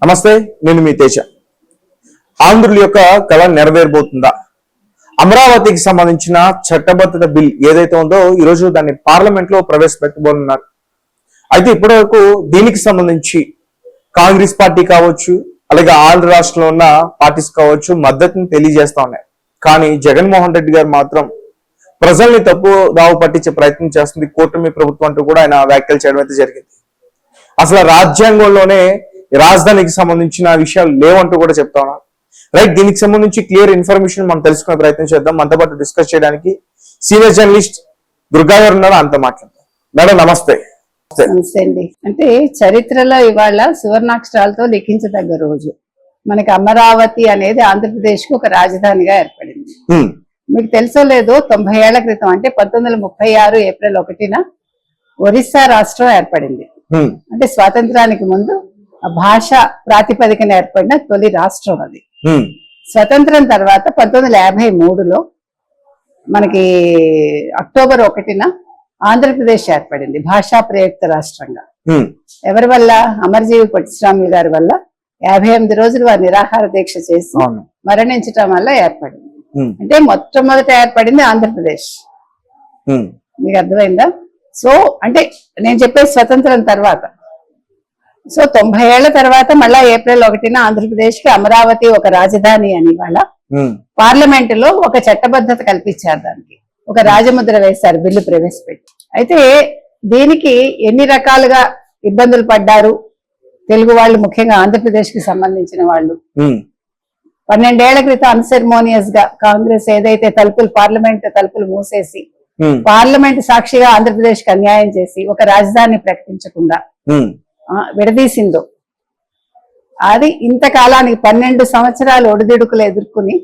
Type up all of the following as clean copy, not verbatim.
నమస్తే, నేను మీ తేజ. ఆంధ్రుల యొక్క కళ నెరవేరబోతుందా? అమరావతికి సంబంధించిన చట్టబద్ధత బిల్ ఏదైతే ఉందో ఈ రోజు దాన్ని పార్లమెంట్ లో ప్రవేశపెట్టబోతున్నారు. అయితే ఇప్పటి వరకు దీనికి సంబంధించి కాంగ్రెస్ పార్టీ కావచ్చు, అలాగే ఆంధ్ర రాష్ట్రంలో ఉన్న పార్టీస్ కావచ్చు మద్దతుని తెలియజేస్తా ఉన్నాయి. కానీ జగన్మోహన్ రెడ్డి గారు మాత్రం ప్రజల్ని తప్పు దావు పట్టించే ప్రయత్నం చేస్తుంది కూటమి ప్రభుత్వం అంటూ కూడా ఆయన వ్యాఖ్యలు చేయడం అయితే జరిగింది. అసలు రాజ్యాంగంలోనే రాజధానికి సంబంధించిన విషయాలు లేవంటూ కూడా చెప్తా ఉన్నారు. రైట్, దీనికి సంబంధించి క్లియర్ ఇన్ఫర్మేషన్ మనం తెలుసుకునే ప్రయత్నం చేద్దాం. మనతో పాటు డిస్కస్ చేయడానికి సీనియర్ జర్నలిస్ట్ దుర్గా గారు ఉన్నారు, అంతా మాట్లాడతాం. మేడం నమస్తే. నమస్తే అండి. అంటే చరిత్రలో ఇవాళ సువర్ణాక్షరాలతో లిఖించదగ్గ రోజు. మనకి అమరావతి అనేది ఆంధ్రప్రదేశ్ కు ఒక రాజధానిగా ఏర్పడింది. మీకు తెలుసో లేదో 90 ఏళ్ల క్రితం అంటే 1936 ఏప్రిల్ 1న ఒరిస్సా రాష్ట్రం ఏర్పడింది. అంటే స్వాతంత్రానికి ముందు భాష ప్రాతిపదికన ఏర్పడిన తొలి రాష్ట్రం అది. స్వతంత్రం తర్వాత 1953లో మనకి అక్టోబర్ 1న ఆంధ్రప్రదేశ్ ఏర్పడింది భాషా ప్రయుక్త రాష్ట్రంగా. ఎవరి వల్ల? అమరజీవి పొట్టిస్వామి గారి వల్ల 58 రోజులు వారు నిరాహార దీక్ష చేసి మరణించటం వల్ల ఏర్పడింది. అంటే మొట్టమొదట ఏర్పడింది ఆంధ్రప్రదేశ్. మీకు అర్థమైందా? సో అంటే నేను చెప్పేది స్వతంత్రం తర్వాత. సో 90 ఏళ్ల తర్వాత మళ్ళా ఏప్రిల్ 1న ఆంధ్రప్రదేశ్ కి అమరావతి ఒక రాజధాని అని వాళ్ళ పార్లమెంట్ లో ఒక చట్టబద్ధత కల్పించారు. దానికి ఒక రాజముద్ర వేశారు, బిల్లు ప్రవేశపెట్టి. అయితే దీనికి ఎన్ని రకాలుగా ఇబ్బందులు పడ్డారు తెలుగు వాళ్ళు, ముఖ్యంగా ఆంధ్రప్రదేశ్ కి సంబంధించిన వాళ్ళు. 12 ఏళ్ల క్రితం అన్సెరమోనియస్ గా కాంగ్రెస్ ఏదైతే పార్లమెంట్ తలుపులు మూసేసి పార్లమెంట్ సాక్షిగా ఆంధ్రప్రదేశ్ కి అన్యాయం చేసి ఒక రాజధాని ప్రకటించకుండా విడదీసిందో, అది ఇంతకాలానికి 12 సంవత్సరాలు ఒడిదుడుకులు ఎదుర్కొని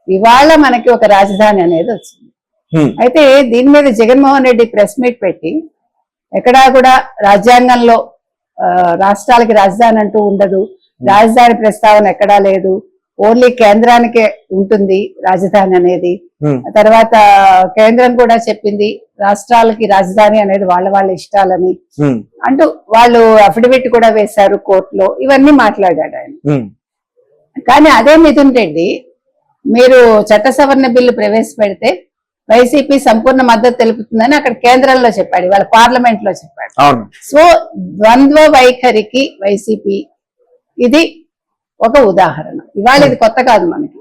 ఇవాళ మనకి ఒక రాజధాని అనేది వచ్చింది. అయితే దీని మీద జగన్మోహన్ రెడ్డి ప్రెస్ మీట్ పెట్టి ఎక్కడా కూడా రాజ్యాంగంలో రాష్ట్రాలకి రాజధాని అంటూ ఉండదు, రాజధాని ప్రస్తావన ఎక్కడా లేదు, ఓన్లీ కేంద్రానికే ఉంటుంది రాజధాని అనేది. తర్వాత కేంద్రం కూడా చెప్పింది రాష్ట్రాలకి రాజధాని అనేది వాళ్ళ ఇష్టాలని అంటూ వాళ్ళు అఫిడవిట్ కూడా వేశారు కోర్టులో. ఇవన్నీ మాట్లాడాడు ఆయన. కానీ అదే మిథున్ రెడ్డి మీరు చట్ట సవరణ బిల్లు ప్రవేశపెడితే వైసీపీ సంపూర్ణ మద్దతు తెలుపుతుందని అక్కడ కేంద్రంలో చెప్పాడు, ఇవాళ పార్లమెంట్ లో చెప్పాడు. సో ద్వంద్వ వైఖరికి వైసీపీ ఇది ఒక ఉదాహరణ. ఇవాళ ఇది కొత్త కాదు మనకి.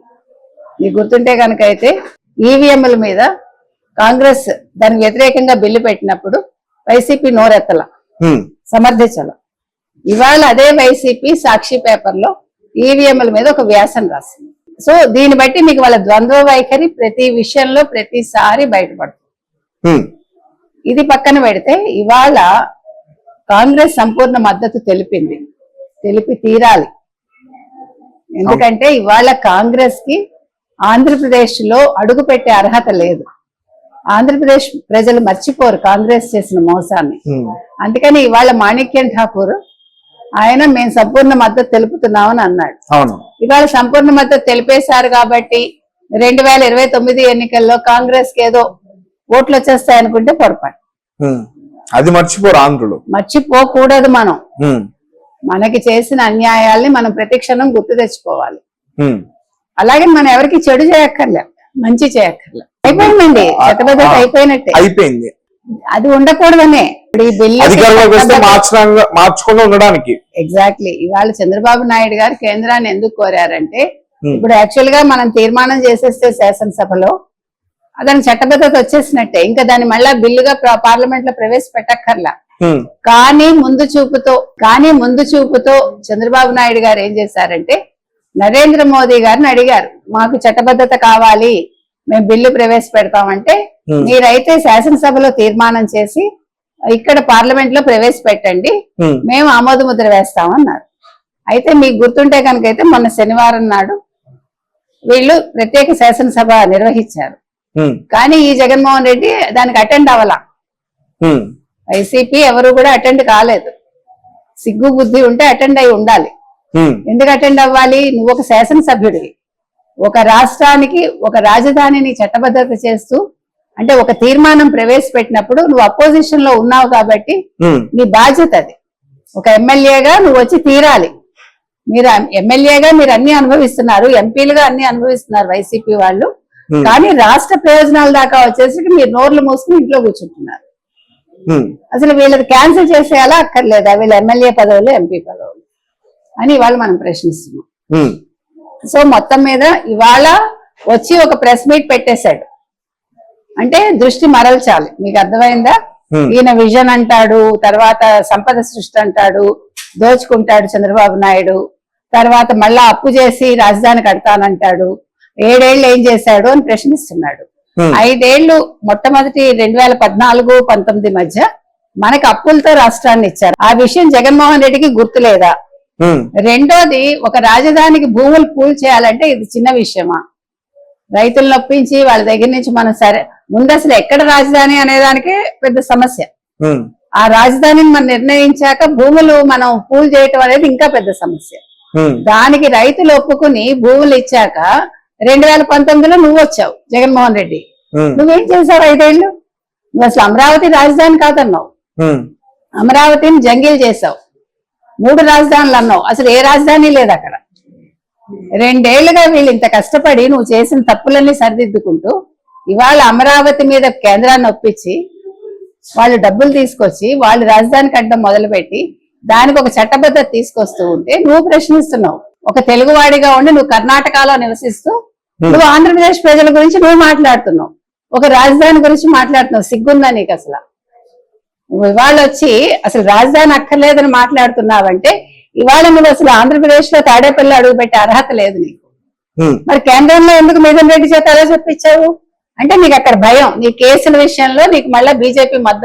మీకు గుర్తుంటే కనుక అయితే ఈవీఎంల మీద కాంగ్రెస్ దానికి వ్యతిరేకంగా బిల్లు పెట్టినప్పుడు వైసీపీ నోరెత్తల, సమర్థించాల. ఇవాళ అదే వైసీపీ సాక్షి పేపర్లో ఈవీఎంల మీద ఒక వ్యాసం రాసింది. సో దీన్ని బట్టి మీకు వాళ్ళ ద్వంద్వ వైఖరి ప్రతి విషయంలో ప్రతిసారి బయటపడుతుంది. ఇది పక్కన పెడితే ఇవాళ కాంగ్రెస్ సంపూర్ణ మద్దతు తెలిపి తీరాలి. ఎందుకంటే ఇవాళ కాంగ్రెస్ కి ఆంధ్రప్రదేశ్ లో అడుగు పెట్టే అర్హత లేదు. ఆంధ్రప్రదేశ్ ప్రజలు మర్చిపోరు కాంగ్రెస్ చేసిన మోసాన్ని. అందుకని ఇవాళ మాణిక్యం ఠాకూర్ ఆయన మేము సంపూర్ణ మద్దతు తెలుపుతున్నామని అన్నాడు. ఇవాళ సంపూర్ణ మద్దతు తెలిపేశారు కాబట్టి 2029 ఎన్నికల్లో కాంగ్రెస్ కి ఏదో ఓట్లు వచ్చేస్తాయనుకుంటే పొరపాటు. అది మర్చిపోరు ఆంధ్రులు, మర్చిపోకూడదు. మనకి చేసిన అన్యాయాల్ని మనం ప్రతిక్షణం గుర్తు తెచ్చుకోవాలి. అలాగే మనం ఎవరికి చెడు చేయక్కర్లే, మంచి చేయక్కర్లే. అయిపోయిందండి, చట్టబద్ధత అయిపోయింది. అది ఉండకూడదనే ఈ బిల్లు మార్చుకుంటూ ఉండడానికి. ఎగ్జాక్ట్లీ. ఇవాళ చంద్రబాబు నాయుడు గారు కేంద్రాన్ని ఎందుకు కోరారంటే ఇప్పుడు యాక్చువల్ గా మనం తీర్మానం చేసేస్తే శాసనసభలో దాని చట్టబద్ధత వచ్చేసినట్టే, ఇంకా దాన్ని మళ్ళా బిల్లుగా పార్లమెంట్ లో ప్రవేశపెట్టక్కర్లా. కానీ ముందు చూపుతో చంద్రబాబు నాయుడు గారు ఏం చేశారంటే నరేంద్ర మోదీ గారిని అడిగారు, మాకు చట్టబద్ధత కావాలి, మేము బిల్లు ప్రవేశపెడతామంటే మీరైతే శాసనసభలో తీర్మానం చేసి ఇక్కడ పార్లమెంట్ లో ప్రవేశపెట్టండి, మేము ఆమోద ముద్ర వేస్తామన్నారు. అయితే మీకు గుర్తుంటే కనుకైతే మొన్న శనివారం నాడు వీళ్ళు ప్రత్యేక శాసనసభ నిర్వహించారు. కానీ ఈ జగన్మోహన్ రెడ్డి దానికి అటెండ్ అవ్వాల. వైసీపీ ఎవరు కూడా అటెండ్ కాలేదు. సిగ్గు బుద్ధి ఉంటే అటెండ్ అయి ఉండాలి. ఎందుకు అటెండ్ అవ్వాలి? నువ్వు ఒక శాసనసభ్యుడివి, ఒక రాష్ట్రానికి ఒక రాజధానిని చట్టబద్ధత చేస్తూ అంటే ఒక తీర్మానం ప్రవేశపెట్టినప్పుడు నువ్వు అపోజిషన్ లో ఉన్నావు కాబట్టి నీ బాధ్యత అది. ఒక ఎమ్మెల్యేగా నువ్వు వచ్చి తీరాలి. మీరు ఎమ్మెల్యేగా మీరు అన్ని అనుభవిస్తున్నారు, ఎంపీలుగా అన్ని అనుభవిస్తున్నారు వైసీపీ వాళ్ళు. కానీ రాష్ట్ర ప్రయోజనాల దాకా వచ్చేసరికి మీరు నోర్లు మూసుకుని ఇంట్లో కూర్చుంటున్నారు. అసలు వీళ్ళకి క్యాన్సిల్ చేసేయాలా అక్కర్లేదా వీళ్ళ ఎమ్మెల్యే పదవులు, ఎంపీ పదవులు అని ఇవాళ మనం ప్రశ్నిస్తున్నాం. సో మొత్తం మీద ఇవాళ వచ్చి ఒక ప్రెస్ మీట్ పెట్టేశాడు అంటే దృష్టి మరల్చాలి. మీకు అర్థమైందా? ఈయన విజన్ అంటాడు, తర్వాత సంపద సృష్టి అంటాడు, దోచుకుంటాడు చంద్రబాబు నాయుడు, తర్వాత మళ్ళా అప్పు చేసి రాజధాని కడతానంటాడు. 7 ఏళ్ళు ఏం చేశాడు అని ప్రశ్నిస్తున్నాడు. 5 ఏళ్ళు మొట్టమొదటి 2014-19 మధ్య మనకి అప్పులతో రాష్ట్రాన్ని ఇచ్చారు. ఆ విషయం జగన్మోహన్ రెడ్డికి గుర్తులేదా? రెండోది, ఒక రాజధానికి భూములు పూల్ చేయాలంటే ఇది చిన్న విషయమా? రైతులను ఒప్పించి వాళ్ళ దగ్గర నుంచి మనం సరే ముందు అసలు ఎక్కడ రాజధాని అనేదానికే పెద్ద సమస్య. ఆ రాజధానిని మనం నిర్ణయించాక భూములు మనం పూల్ చేయటం అనేది ఇంకా పెద్ద సమస్య. దానికి రైతులు ఒప్పుకుని భూములు ఇచ్చాక 2019లో నువ్వు వచ్చావు జగన్మోహన్ రెడ్డి. నువ్వేం చేసావు 5 ఏళ్ళు? నువ్వు అసలు అమరావతి రాజధాని కాదన్నావు, అమరావతిని జంగిల్ చేసావు. 3 రాజధానులు అన్నావు, అసలు ఏ రాజధాని లేదు అక్కడ. 2 ఏళ్లుగా వీళ్ళు ఇంత కష్టపడి నువ్వు చేసిన తప్పులన్నీ సరిదిద్దుకుంటూ ఇవాళ అమరావతి మీద కేంద్రాన్ని ఒప్పించి వాళ్ళు డబ్బులు తీసుకొచ్చి వాళ్ళు రాజధాని కట్టడం మొదలుపెట్టి దానికి ఒక చట్టబద్ధత తీసుకొస్తూ ఉంటే నువ్వు ప్రశ్నిస్తున్నావు. ఒక తెలుగువాడిగా ఉండి నువ్వు కర్ణాటకలో నివసిస్తూ నువ్వు ఆంధ్రప్రదేశ్ ప్రజల గురించి నువ్వు మాట్లాడుతున్నావు, ఒక రాజధాని గురించి మాట్లాడుతున్నావు. సిగ్గుందా నీకు అసలు? నువ్వు ఇవాళ వచ్చి అసలు రాజధాని అక్కర్లేదని మాట్లాడుతున్నావంటే ఇవాళ నువ్వు అసలు ఆంధ్రప్రదేశ్ లో తాడేపల్లి అడుగు పెట్టే అర్హత లేదు నీకు. మరి కేంద్రంలో ఎందుకు మిథున్ రెడ్డి చేత అలా చెప్పించావు? అంటే నీకు అక్కడ భయం, నీ కేసుల విషయంలో నీకు మళ్ళీ బీజేపీ మద్దతు